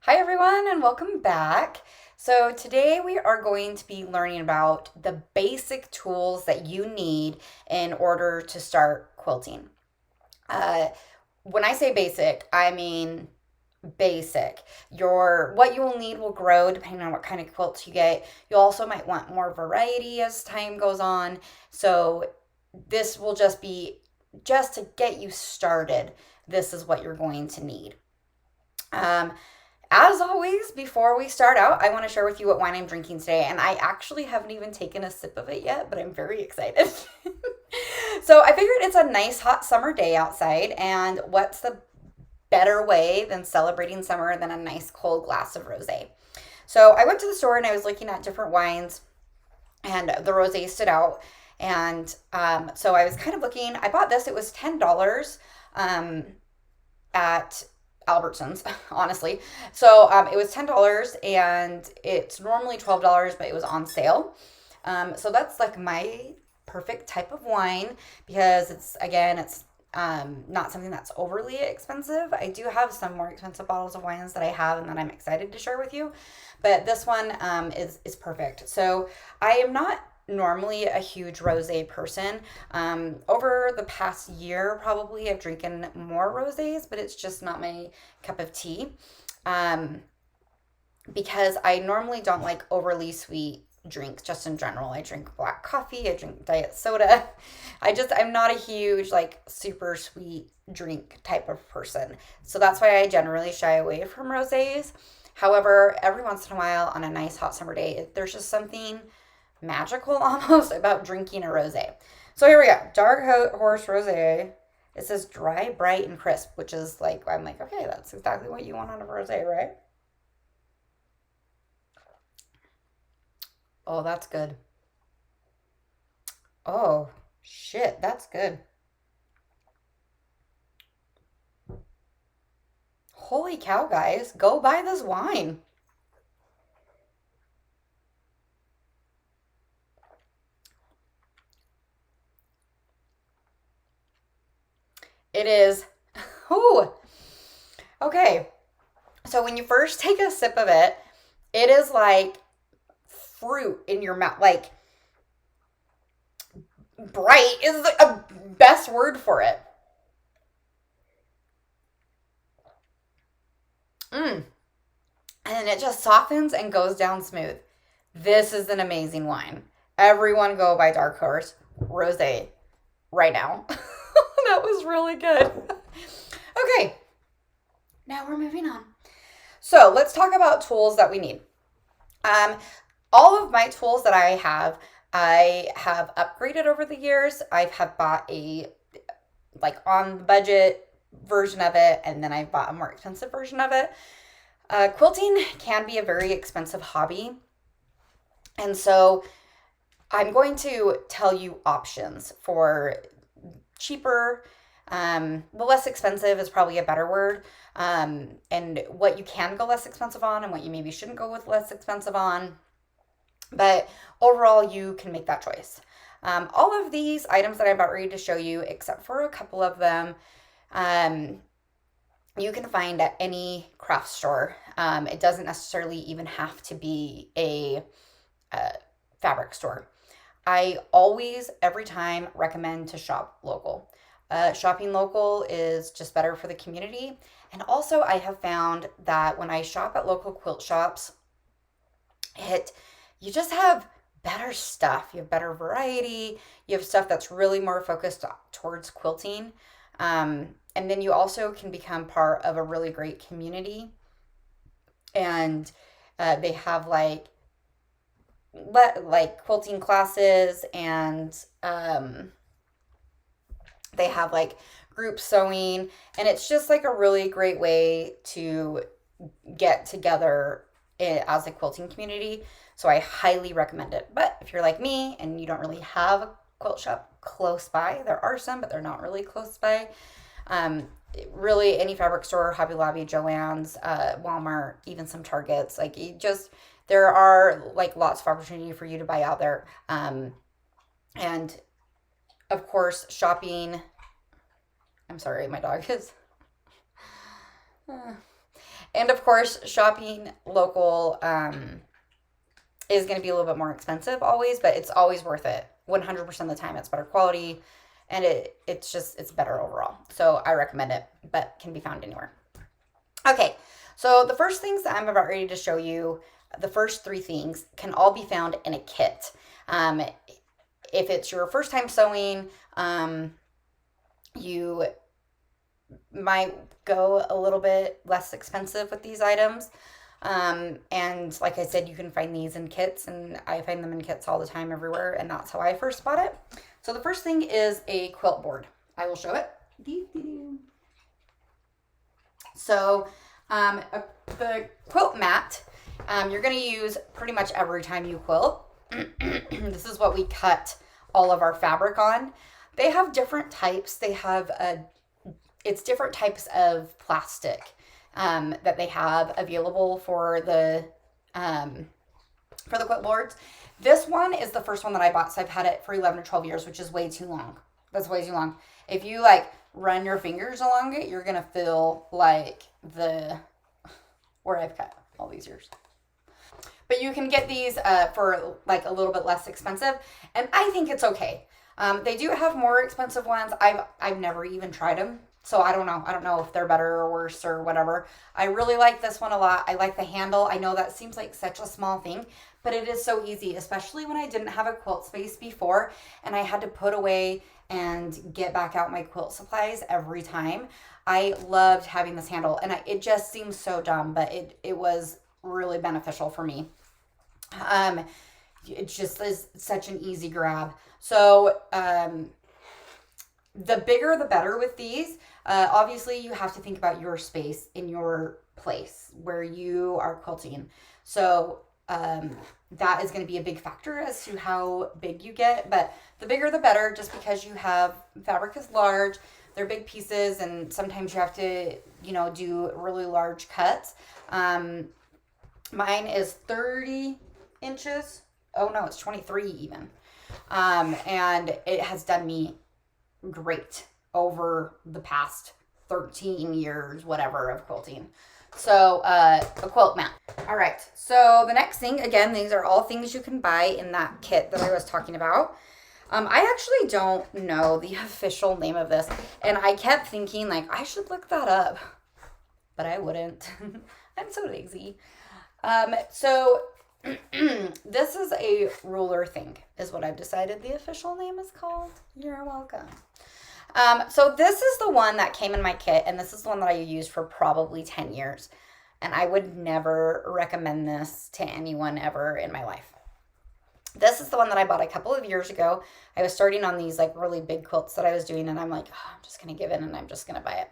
Hi everyone and welcome back. So today we are going to be learning about the basic tools that you need in order to start quilting. Uh, when I say basic, I mean basic. What you will need will grow depending on what kind of quilts you get. You also might want more variety as time goes on. So this will just to get you started. This is what you're going to need. Um, as always, before we start out, I want to share with you what wine I'm drinking today. And I actually haven't even taken a sip of it yet, but I'm very excited. So I figured it's a nice hot summer day outside. And what's the better way than celebrating summer than a nice cold glass of rosé? So I went to the store and I was looking at different wines, and the rosé stood out. And so I was kind of looking. I bought this, it was $10 um, at Albertsons, honestly. So it was $10 and it's normally $12, but it was on sale. So that's like my perfect type of wine because it's not something that's overly expensive. I do have some more expensive bottles of wines that I have and that I'm excited to share with you, but this one is perfect. So I am not normally a huge rosé person. Over the past year, probably I've drinking more rosés, but it's just not my cup of tea. Um, because I normally don't like overly sweet drinks just in general. I drink black coffee, I drink diet soda. I'm not a huge like super sweet drink type of person. So that's why I generally shy away from rosés. However, every once in a while on a nice hot summer day, there's just something magical almost about drinking a rosé. So here we go. Dark Horse Rosé. It says dry, bright, and crisp, which is like, I'm like, okay, that's exactly what you want out of a rosé, right? Oh, that's good. Oh, shit, that's good. Holy cow, guys. Go buy this wine. It is. Oh, okay. So when you first take a sip of it, it is like fruit in your mouth. Like bright is the best word for it. Mm. And it just softens and goes down smooth. This is an amazing wine. Everyone go buy Dark Horse Rosé right now. That was really good. Okay, now we're moving on. So let's talk about tools that we need. Um, all of my tools that I have upgraded over the years. I have bought a like on the budget version of it, and then I bought a more expensive version of it. Quilting can be a very expensive hobby, and so I'm going to tell you options for cheaper. Well, less expensive is probably a better word. And what you can go less expensive on, and what you maybe shouldn't go with less expensive on. But overall, you can make that choice. All of these items that I'm about ready to show you, except for a couple of them, um, you can find at any craft store. It doesn't necessarily even have to be a fabric store. I always, every time, recommend to shop local. Shopping local is just better for the community. And also, I have found that when I shop at local quilt shops, it you just have better stuff. You have better variety. You have stuff that's really more focused towards quilting. And then you also can become part of a really great community. And they have like quilting classes, and they have like group sewing, and it's just like a really great way to get together as a quilting community. So I highly recommend it. But if you're like me and you don't really have a quilt shop close by, there are some, but they're not really close by. Um, Really, any fabric store, Hobby Lobby, Joann's, Walmart, even some Targets. Like, there are like lots of opportunity for you to buy out there. And of course, shopping. I'm sorry, my dog is. And of course, shopping local is going to be a little bit more expensive always, but it's always worth it. 100% of the time, it's better quality, and it's better overall. So I recommend it, but can be found anywhere. Okay, so the first things that I'm about ready to show you, the first three things, can all be found in a kit. If it's your first time sewing, you might go a little bit less expensive with these items. And like I said, you can find these in kits, and I find them in kits all the time everywhere, and that's how I first bought it. So the first thing is a quilt board. I will show it. So the quilt mat, you're going to use pretty much every time you quilt. This is what we cut all of our fabric on. They have different types. They have it's different types of plastic that they have available for the quilt boards. This one is the first one that I bought, so I've had it for 11 or 12 years, which is way too long. That's way too long. If you like run your fingers along it, you're gonna feel like where I've cut all these years. But you can get these for like a little bit less expensive, and I think it's okay. They do have more expensive ones. I've never even tried them, so I don't know. I don't know if they're better or worse or whatever. I really like this one a lot. I like the handle. I know that seems like such a small thing, but it is so easy, especially when I didn't have a quilt space before and I had to put away and get back out my quilt supplies every time. I loved having this handle, and it just seems so dumb, but it was really beneficial for me. It just is such an easy grab. So the bigger the better with these. Obviously, you have to think about your space in your place where you are quilting. So that is going to be a big factor as to how big you get. But the bigger the better, just because you have fabric is large, they're big pieces, and sometimes you have to, do really large cuts. Mine is 30 inches. Oh no, it's 23 even. And it has done me great over the past 13 years, whatever, of quilting. So a quilt mat. All right, so the next thing, again, these are all things you can buy in that kit that I was talking about. I actually don't know the official name of this, and I kept thinking like I should look that up, but I wouldn't. I'm so lazy. So this is a ruler thing, is what I've decided the official name is called. You're welcome. So this is the one that came in my kit, and this is the one that I used for probably 10 years. And I would never recommend this to anyone ever in my life. This is the one that I bought a couple of years ago. I was starting on these like really big quilts that I was doing, and I'm like, I'm just going to give in and I'm just going to buy it.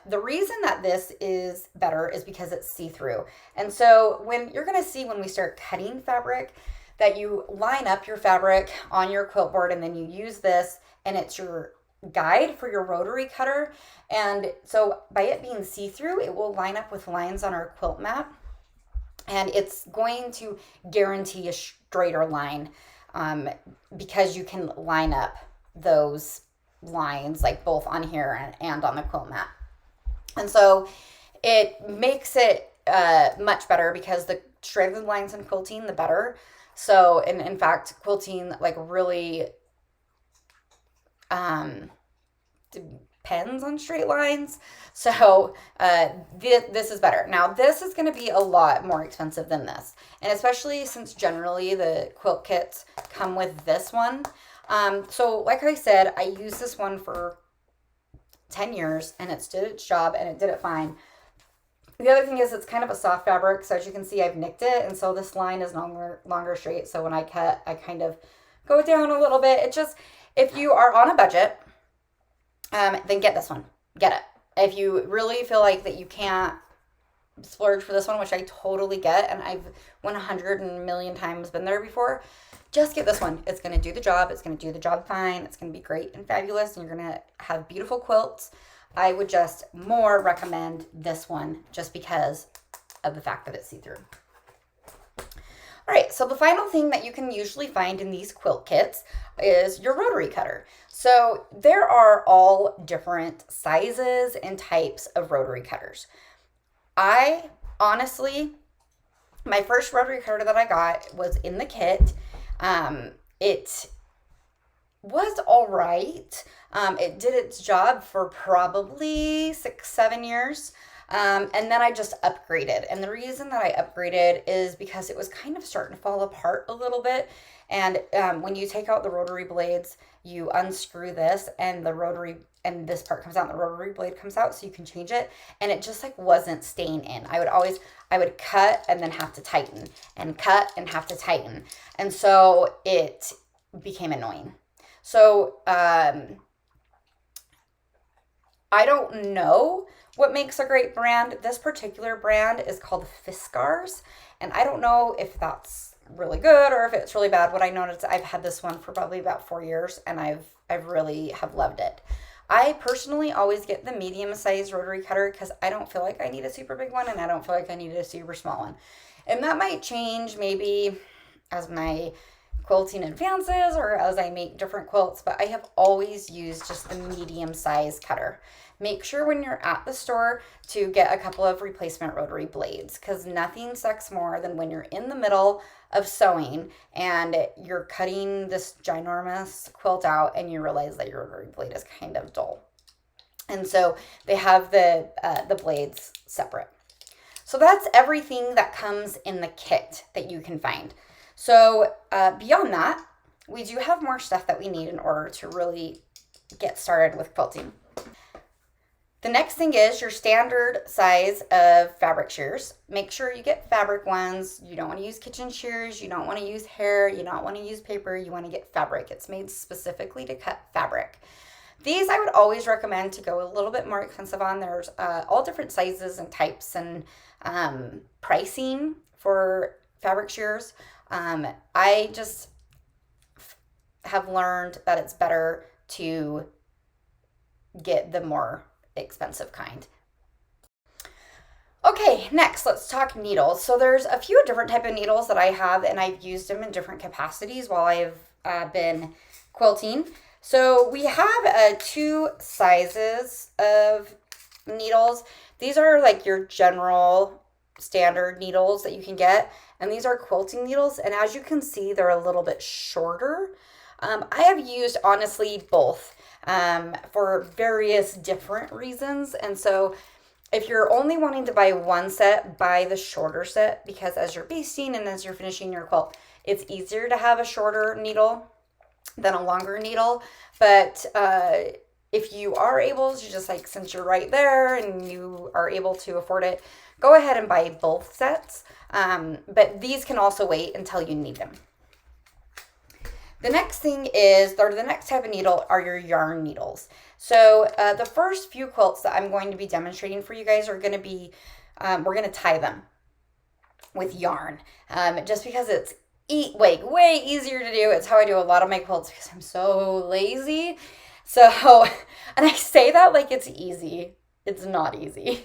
The reason that this is better is because it's see-through. And so when you're going to see when we start cutting fabric, that you line up your fabric on your quilt board, and then you use this, and it's your guide for your rotary cutter. And so by it being see-through, it will line up with lines on our quilt mat, and it's going to guarantee a straighter line because you can line up those lines like both on here and on the quilt mat. And so it makes it much better, because the straighter the lines in quilting, the better. So in fact, quilting like really depends on straight lines. So this is better. Now this is going to be a lot more expensive than this, and especially since generally the quilt kits come with this one. So like I said, I used this one for 10 years, and it's did its job, and it did it fine. The other thing is it's kind of a soft fabric, so as you can see, I've nicked it, and so this line is longer straight, so when I cut, I kind of go down a little bit. It just, if you are on a budget, then get this one. Get it. If you really feel like that you can't splurge for this one, which I totally get, and I've 100 million times been there before, just get this one. It's going to do the job. It's going to do the job fine. It's going to be great and fabulous, and you're going to have beautiful quilts. I would just more recommend this one just because of the fact that it's see-through. All right, so the final thing that you can usually find in these quilt kits is your rotary cutter. So there are all different sizes and types of rotary cutters. I honestly, my first rotary cutter that I got was in the kit. It was all right. It did its job for probably 6, 7 years. And then I just upgraded. And the reason that I upgraded is because it was kind of starting to fall apart a little bit. And when you take out the rotary blades, you unscrew this and and this part comes out and the rotary blade comes out so you can change it. And it just like wasn't staying in. I would cut and then have to tighten and cut and have to tighten. And so it became annoying. So I don't know what makes a great brand. This particular brand is called Fiskars, and I don't know if that's really good or if it's really bad. What I noticed, I've had this one for probably about 4 years, and I've really have loved it. I personally always get the medium size rotary cutter because I don't feel like I need a super big one, and I don't feel like I need a super small one. And that might change maybe as my quilting advances or as I make different quilts, but I have always used just the medium size cutter. Make sure when you're at the store to get a couple of replacement rotary blades because nothing sucks more than when you're in the middle of sewing and you're cutting this ginormous quilt out and you realize that your rotary blade is kind of dull. And so they have the blades separate. So that's everything that comes in the kit that you can find. So beyond that, we do have more stuff that we need in order to really get started with quilting. The next thing is your standard size of fabric shears. Make sure you get fabric ones. You don't want to use kitchen shears. You don't want to use hair. You don't want to use paper. You want to get fabric. It's made specifically to cut fabric. These I would always recommend to go a little bit more expensive on. There's all different sizes and types and pricing for fabric shears. I just have learned that it's better to get the more expensive kind. Okay, next let's talk needles. So there's a few different type of needles that I have and I've used them in different capacities while I've been quilting. So we have 2 sizes of needles. These are like your general standard needles that you can get, and these are quilting needles, and as you can see they're a little bit shorter. I have used honestly both for various different reasons, and so if you're only wanting to buy one set, buy the shorter set because as you're basting and as you're finishing your quilt, it's easier to have a shorter needle than a longer needle. But if you are able to just like, since you're right there and you are able to afford it, go ahead and buy both sets. But these can also wait until you need them. The next thing is, or the next type of needle are your yarn needles. So the first few quilts that I'm going to be demonstrating for you guys are going to be, we're going to tie them with yarn, just because it's way easier to do. It's how I do a lot of my quilts because I'm so lazy. So, and I say that like it's easy. It's not easy,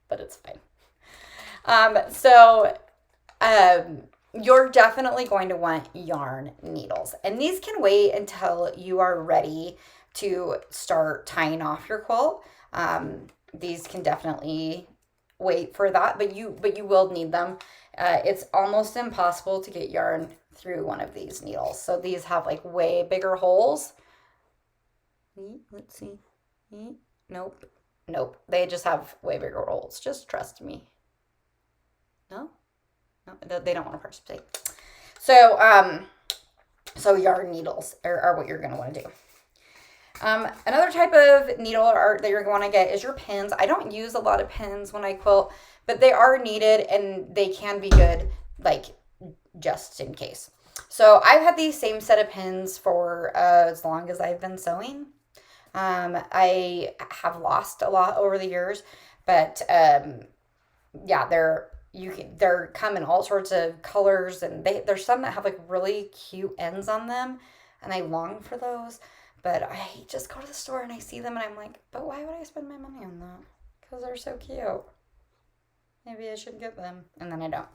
but it's fine. You're definitely going to want yarn needles. And these can wait until you are ready to start tying off your quilt. These can definitely wait for that, but you will need them. It's almost impossible to get yarn through one of these needles. So these have like way bigger holes. Let's see. Nope. They just have way bigger holes. Just trust me. No, they don't want to participate. So, so yarn needles are what you're going to want to do. Another type of needle that you're going to get is your pins. I don't use a lot of pins when I quilt, but they are needed and they can be good, like just in case. So I've had the same set of pins for as long as I've been sewing. I have lost a lot over the years, but yeah, they're come in all sorts of colors, and there's some that have like really cute ends on them, and I long for those. But I just go to the store and I see them and I'm like, but why would I spend my money on that? Because they're so cute. Maybe I should get them. And then I don't.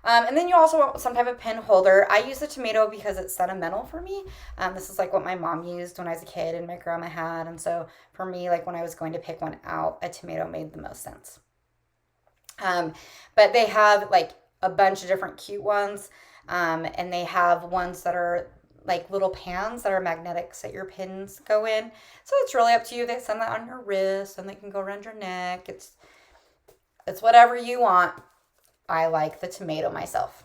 And then you also want some type of pin holder. I use the tomato because it's sentimental for me. This is like what my mom used when I was a kid and my grandma had. And so for me, like when I was going to pick one out, a tomato made the most sense. But they have like a bunch of different cute ones. And they have ones that are like little pans that are magnetics that your pins go in. So it's really up to you. They send that on your wrist and they can go around your neck. It's whatever you want. I like the tomato myself.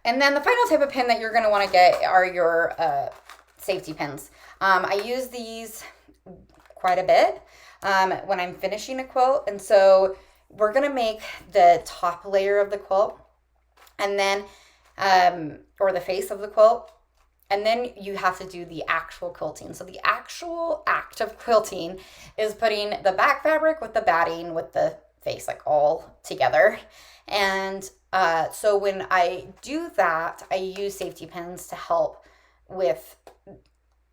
And then the final type of pin that you're going to want to get are your safety pins. I use these quite a bit when I'm finishing a quilt. And so we're going to make the top layer of the quilt and then, or the face of the quilt. And then you have to do the actual quilting. So the actual act of quilting is putting the back fabric with the batting with the face like all together. And so when I do that, I use safety pins to help with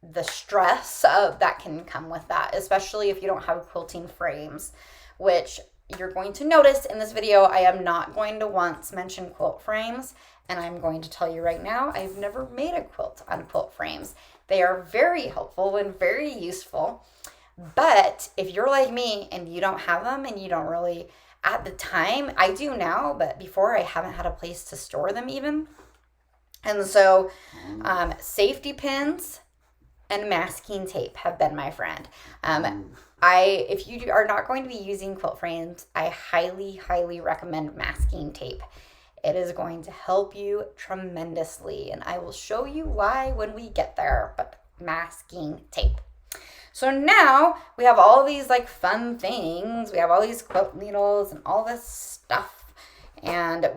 the stress that can come with that, especially if you don't have quilting frames, which you're going to notice in this video. I am not going to once mention quilt frames, and I'm going to tell you right now, I've never made a quilt on quilt frames. They are very helpful and very useful, but if you're like me and you don't have them and you don't really, at the time, I do now, but before I haven't had a place to store them even. And so safety pins and masking tape have been my friend. If you are not going to be using quilt frames, I highly, highly recommend masking tape. It is going to help you tremendously, and I will show you why when we get there, but masking tape. So now we have all these like fun things. We have all these quilt needles and all this stuff, and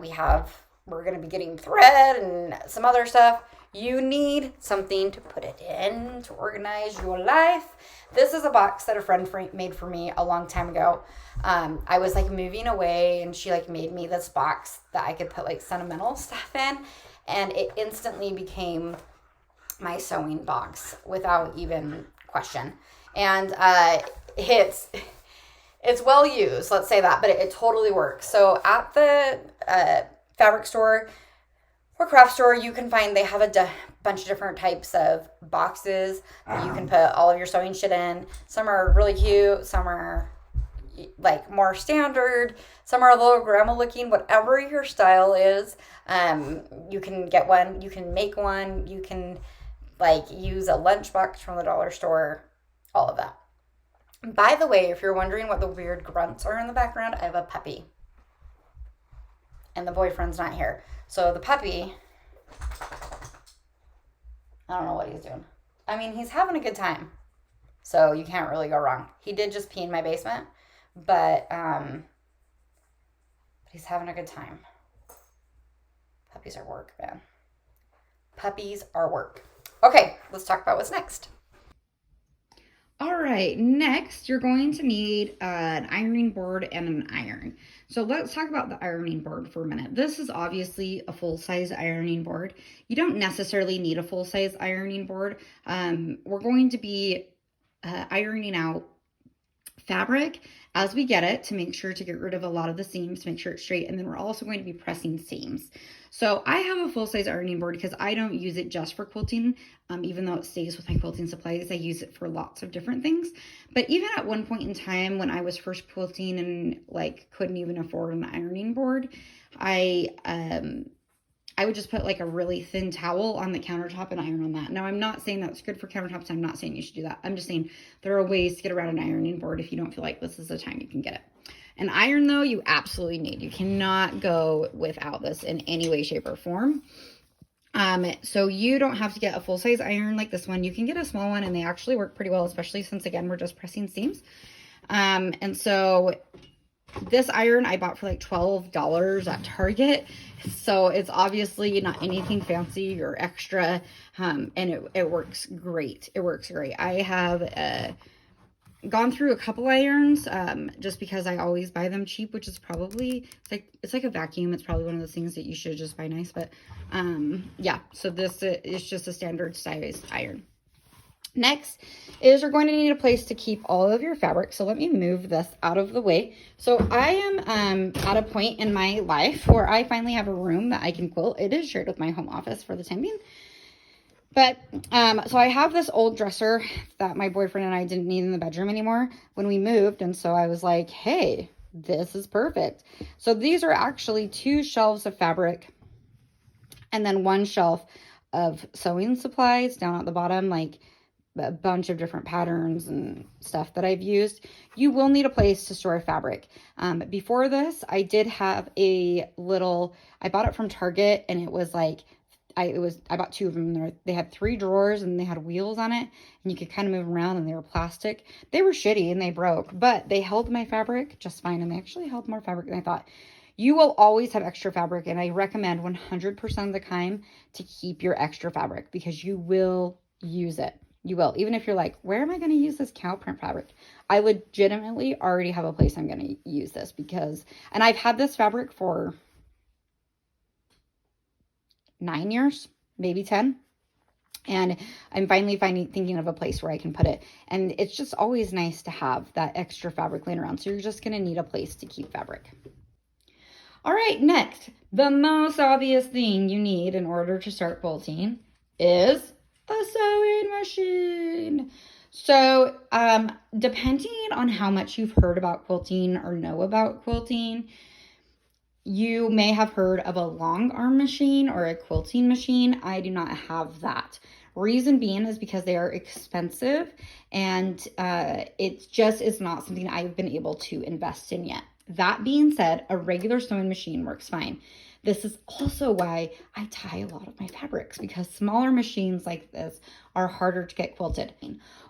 we're going to be getting thread and some other stuff. You need something to put it in to organize your life. This is a box that a friend made for me a long time ago. I was like moving away and she like made me this box that I could put like sentimental stuff in, and it instantly became my sewing box without even question. And it's well used, let's say that, but it totally works. So at the fabric store or craft store, you can find, they have a bunch of different types of boxes that you can put all of your sewing shit in. Some are really cute, some are like more standard, some are a little grandma looking. Whatever your style is, you can get one, you can make one, you can like use a lunchbox from the dollar store, all of that. By the way, if you're wondering what the weird grunts are in the background, I have a puppy and the boyfriend's not here. So the puppy, I don't know what he's doing. I mean, he's having a good time, so you can't really go wrong. He did just pee in my basement, but he's having a good time. Puppies are work, man. Puppies are work. Okay, let's talk about what's next. All right, next you're going to need an ironing board and an iron. So let's talk about the ironing board for a minute. This is obviously a full-size ironing board. You don't necessarily need a full-size ironing board. We're going to be ironing out fabric as we get it to make sure to get rid of a lot of the seams, to make sure it's straight, and then we're also going to be pressing seams. So I have a full-size ironing board because I don't use it just for quilting, even though it stays with my quilting supplies. I use it for lots of different things. But even at one point in time when I was first quilting and like couldn't even afford an ironing board, I would just put like a really thin towel on the countertop and iron on that. Now, I'm not saying that's good for countertops. I'm not saying you should do that. I'm just saying there are ways to get around an ironing board if you don't feel like this is the time you can get it. An iron, though, you absolutely need. You cannot go without this in any way, shape, or form. So you don't have to get a full-size iron like this one. You can get a small one, and they actually work pretty well, especially since, again, we're just pressing seams. And so this iron I bought for like $12 at Target. So it's obviously not anything fancy or extra, and it works great. It works great. I have gone through a couple irons just because I always buy them cheap, which is probably, it's like a vacuum. It's probably one of those things that you should just buy nice. But yeah, so this is just a standard size iron. Next is you're going to need a place to keep all of your fabric. So let me move this out of the way. So I am at a point in my life where I finally have a room that I can quilt. It is shared with my home office for the time being. But so I have this old dresser that my boyfriend and I didn't need in the bedroom anymore when we moved. And so I was like, hey, this is perfect. So these are actually 2 shelves of fabric and then 1 shelf of sewing supplies down at the bottom, like a bunch of different patterns and stuff that I've used. You will need a place to store fabric. Before this, I did have a little, I bought it from Target, and it was like, I bought 2 of them. They had 3 drawers and they had wheels on it, and you could kind of move around, and they were plastic. They were shitty and they broke, but they held my fabric just fine, and they actually held more fabric than I thought. You will always have extra fabric, and I recommend 100% of the time to keep your extra fabric because you will use it. You will, even if you're like, where am I going to use this cow print fabric? I legitimately already have a place I'm going to use this because, and I've had this fabric for 9 years, maybe 10. And I'm finally thinking of a place where I can put it. And it's just always nice to have that extra fabric laying around. So you're just going to need a place to keep fabric. All right, next, the most obvious thing you need in order to start quilting is a sewing machine. So depending on how much you've heard about quilting or know about quilting, you may have heard of a long arm machine or a quilting machine. I do not have that. Reason being is because they are expensive, and it just is not something I've been able to invest in yet. That being said, a regular sewing machine works fine. This is also why I tie a lot of my fabrics, because smaller machines like this are harder to get quilted.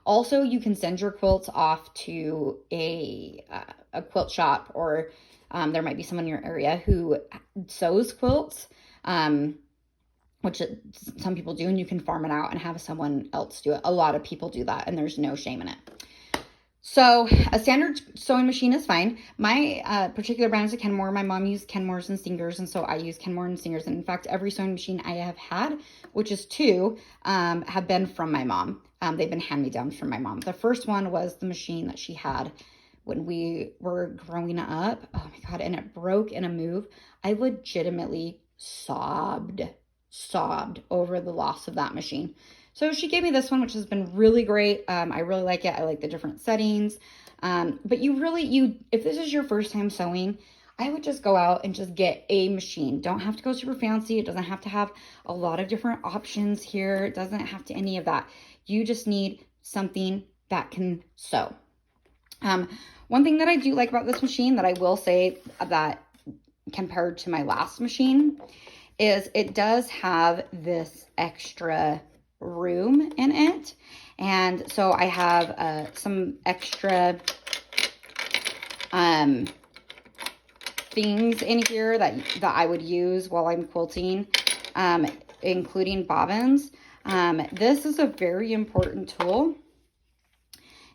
Also, you can send your quilts off to a quilt shop, or there might be someone in your area who sews quilts, which some people do, and you can farm it out and have someone else do it. A lot of people do that, and there's no shame in it. So a standard sewing machine is fine. My particular brand is a Kenmore. My mom used Kenmores and Stingers, and so I use Kenmore and Stingers. And in fact, every sewing machine I have had, which is 2, have been from my mom. They've been hand-me-downs from my mom. The first one was the machine that she had when we were growing up. Oh my God, and it broke in a move. I legitimately sobbed over the loss of that machine. So she gave me this one, which has been really great. I really like it. I like the different settings. But if this is your first time sewing, I would just go out and just get a machine. Don't have to go super fancy. It doesn't have to have a lot of different options here. It doesn't have to any of that. You just need something that can sew. One thing that I do like about this machine that I will say that compared to my last machine is it does have this extra room in it. And so I have some extra things in here that I would use while I'm quilting, including bobbins. This is a very important tool.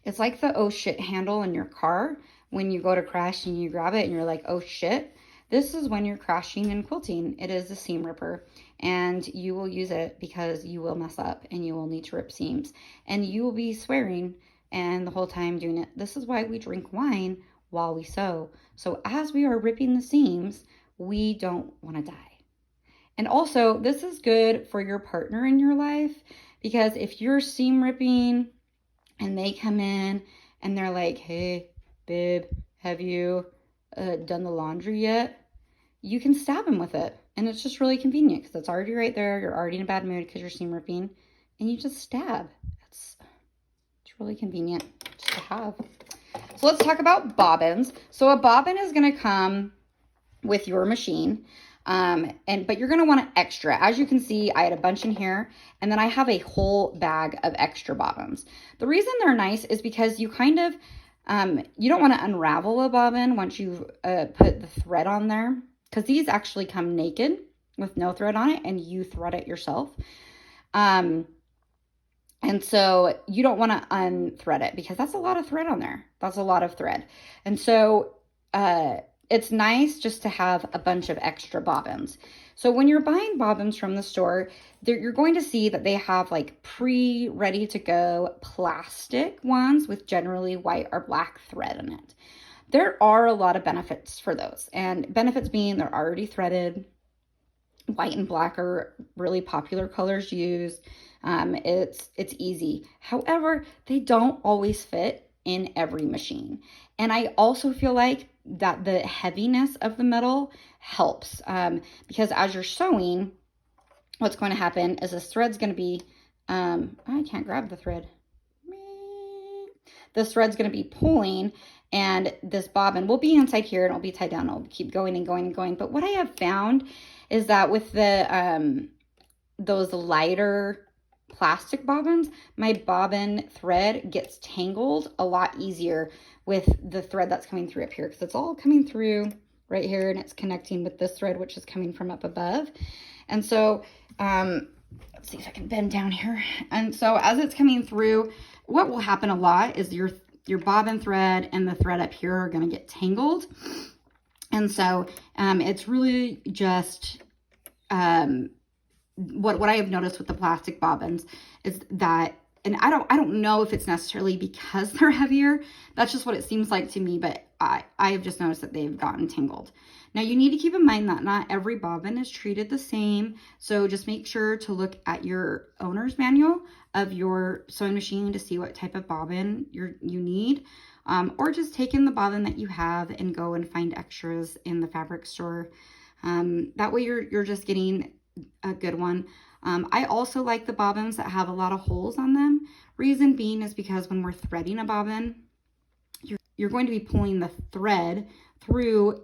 It's like the oh shit handle in your car when you go to crash and you grab it and you're like, oh shit. This is when you're crashing and quilting. It is a seam ripper, and you will use it because you will mess up and you will need to rip seams, and you will be swearing and the whole time doing it. This is why we drink wine while we sew. So as we are ripping the seams, we don't want to die. And also, this is good for your partner in your life, because if you're seam ripping and they come in and they're like, hey, babe, have you done the laundry yet? You can stab them with it. And it's just really convenient because it's already right there. You're already in a bad mood because you're seam ripping, and you just stab. It's really convenient just to have. So let's talk about bobbins. So a bobbin is going to come with your machine. But you're going to want it extra. As you can see, I had a bunch in here, and then I have a whole bag of extra bobbins. The reason they're nice is because you kind of, you don't want to unravel a bobbin once you've put the thread on there, because these actually come naked with no thread on it, and you thread it yourself. And so you don't want to unthread it because that's a lot of thread on there. That's a lot of thread. And so it's nice just to have a bunch of extra bobbins. So when you're buying bobbins from the store, you're going to see that they have like ready to go plastic ones with generally white or black thread in it. There are a lot of benefits for those, and benefits being they're already threaded. White and black are really popular colors used. It's easy. However, they don't always fit in every machine. And I also feel like that the heaviness of the metal helps, because as you're sewing, what's going to happen is this thread's going to be, I can't grab the thread. This thread's going to be pulling, and this bobbin will be inside here and it'll be tied down. It'll keep going and going and going. But what I have found is that with the those lighter plastic bobbins, my bobbin thread gets tangled a lot easier with the thread that's coming through up here, because it's all coming through right here and it's connecting with this thread, which is coming from up above. And so let's see if I can bend down here. And so as it's coming through, what will happen a lot is your bobbin thread and the thread up here are going to get tangled. And so it's really just what I have noticed with the plastic bobbins is that, and I don't know if it's necessarily because they're heavier. That's just what it seems like to me, but I have just noticed that they've gotten tangled. Now you need to keep in mind that not every bobbin is treated the same. So just make sure to look at your owner's manual of your sewing machine to see what type of bobbin you need. Or just take in the bobbin that you have and go and find extras in the fabric store. That way you're just getting a good one. I also like the bobbins that have a lot of holes on them. Reason being is because when we're threading a bobbin, you're going to be pulling the thread through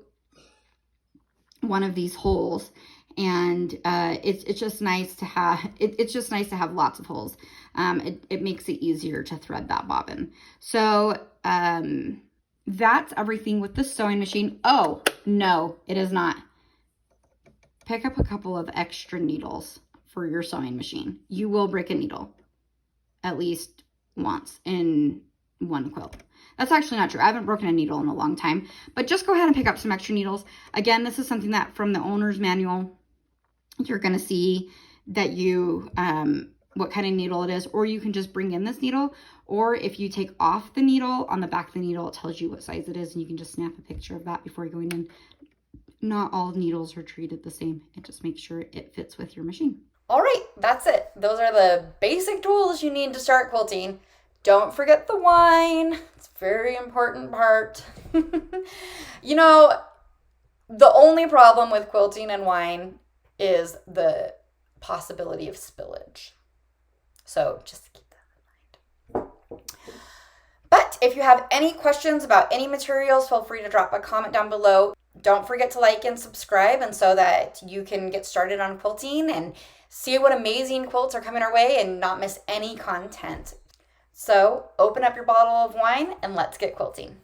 one of these holes, and it's just nice to have it's just nice to have lots of holes. It makes it easier to thread that bobbin. So that's everything with the sewing machine. Oh no, it is not. Pick up a couple of extra needles for your sewing machine. You will break a needle at least once in one quilt. That's actually not true. I haven't broken a needle in a long time, but just go ahead and pick up some extra needles. Again, this is something that from the owner's manual, you're going to see that you, what kind of needle it is, or you can just bring in this needle, or if you take off the needle, on the back of the needle, it tells you what size it is, and you can just snap a picture of that before going in. Not all needles are treated the same. It just makes sure it fits with your machine. All right, that's it. Those are the basic tools you need to start quilting. Don't forget the wine. It's a very important part. You know, the only problem with quilting and wine is the possibility of spillage. So just keep that in mind. But if you have any questions about any materials, feel free to drop a comment down below. Don't forget to like and subscribe, and so that you can get started on quilting and see what amazing quilts are coming our way and not miss any content. So open up your bottle of wine and let's get quilting.